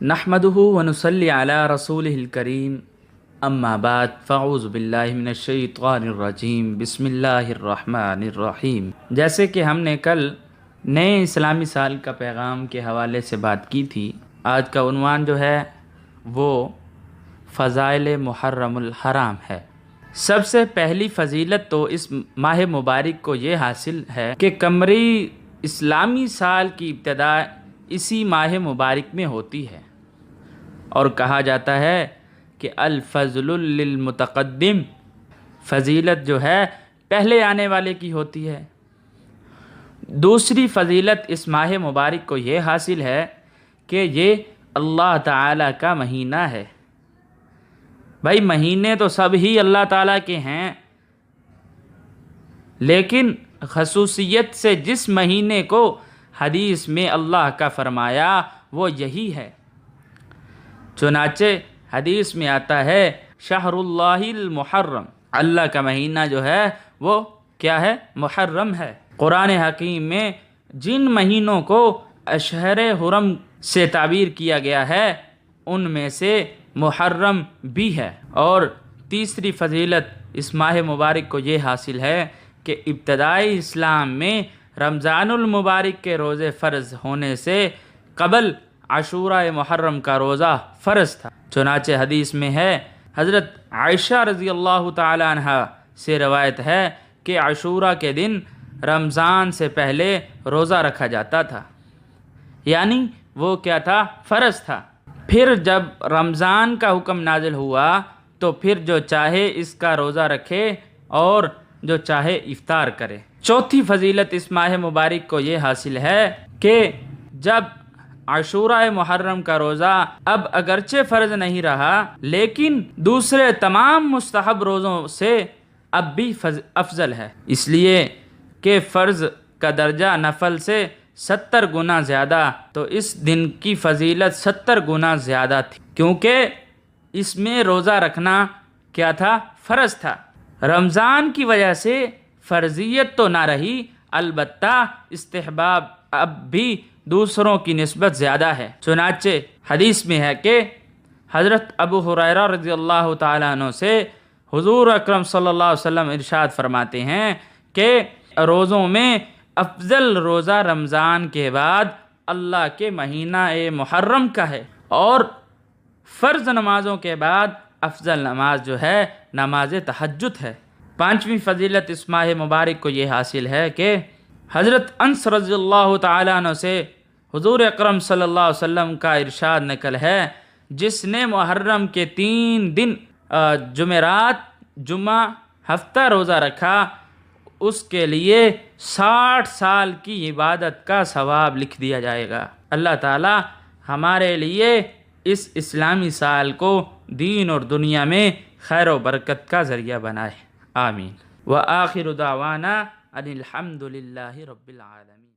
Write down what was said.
نحمده ونصلی علی رسولہ الکریم اما بعد فاعوذ باللہ من الشیطان الرجیم بسم اللہ الرحمن الرحیم۔ جیسے کہ ہم نے کل نئے اسلامی سال کا پیغام کے حوالے سے بات کی تھی، آج کا عنوان جو ہے وہ فضائل محرم الحرام ہے۔ سب سے پہلی فضیلت تو اس ماہ مبارک کو یہ حاصل ہے کہ قمری اسلامی سال کی ابتدا اسی ماہ مبارک میں ہوتی ہے، اور کہا جاتا ہے کہ الفضل للمتقدم، فضیلت جو ہے پہلے آنے والے کی ہوتی ہے۔ دوسری فضیلت اس ماہ مبارک کو یہ حاصل ہے کہ یہ اللہ تعالیٰ کا مہینہ ہے۔ بھائی مہینے تو سب ہی اللہ تعالیٰ کے ہیں، لیکن خصوصیت سے جس مہینے کو حدیث میں اللہ کا فرمایا وہ یہی ہے۔ چنانچہ حدیث میں آتا ہے شہر اللہ المحرم، اللہ کا مہینہ جو ہے وہ کیا ہے؟ محرم ہے۔ قرآن حکیم میں جن مہینوں کو اشہر حرم سے تعبیر کیا گیا ہے ان میں سے محرم بھی ہے۔ اور تیسری فضیلت اس ماہ مبارک کو یہ حاصل ہے کہ ابتدائی اسلام میں رمضان المبارک کے روزے فرض ہونے سے قبل عاشورہ محرم کا روزہ فرض تھا۔ چنانچہ حدیث میں ہے، حضرت عائشہ رضی اللہ تعالی عنہ سے روایت ہے کہ عاشورہ کے دن رمضان سے پہلے روزہ رکھا جاتا تھا، یعنی وہ کیا تھا؟ فرض تھا۔ پھر جب رمضان کا حکم نازل ہوا تو پھر جو چاہے اس کا روزہ رکھے اور جو چاہے افطار کرے۔ چوتھی فضیلت اس ماہ مبارک کو یہ حاصل ہے کہ جب عاشورہ محرم کا روزہ اب اگرچہ فرض نہیں رہا لیکن دوسرے تمام مستحب روزوں سے اب بھی افضل ہے، اس لیے کہ فرض کا درجہ نفل سے 70 گنا زیادہ، تو اس دن کی فضیلت 70 گنا زیادہ تھی، کیونکہ اس میں روزہ رکھنا کیا تھا؟ فرض تھا۔ رمضان کی وجہ سے فرضیت تو نہ رہی، البتہ استحباب اب بھی دوسروں کی نسبت زیادہ ہے۔ چنانچہ حدیث میں ہے کہ حضرت ابو ہریرہ رضی اللہ تعالیٰ عنہ سے حضور اکرم صلی اللہ علیہ وسلم ارشاد فرماتے ہیں کہ روزوں میں افضل روزہ رمضان کے بعد اللہ کے مہینہ محرم کا ہے، اور فرض نمازوں کے بعد افضل نماز جو ہے نماز تہجد ہے۔ پانچویں فضیلت اس ماہ مبارک کو یہ حاصل ہے کہ حضرت انس رضی اللہ تعالیٰ عنہ سے حضور اکرم صلی اللہ علیہ وسلم کا ارشاد نقل ہے، جس نے محرم کے 3 دن جمعرات، جمعہ، ہفتہ روزہ رکھا، اس کے لیے 60 سال کی عبادت کا ثواب لکھ دیا جائے گا۔ اللہ تعالی ہمارے لیے اس اسلامی سال کو دین اور دنیا میں خیر و برکت کا ذریعہ بنائے، آمین۔ وآخر دعوانا ان الحمد للہ رب العالمین۔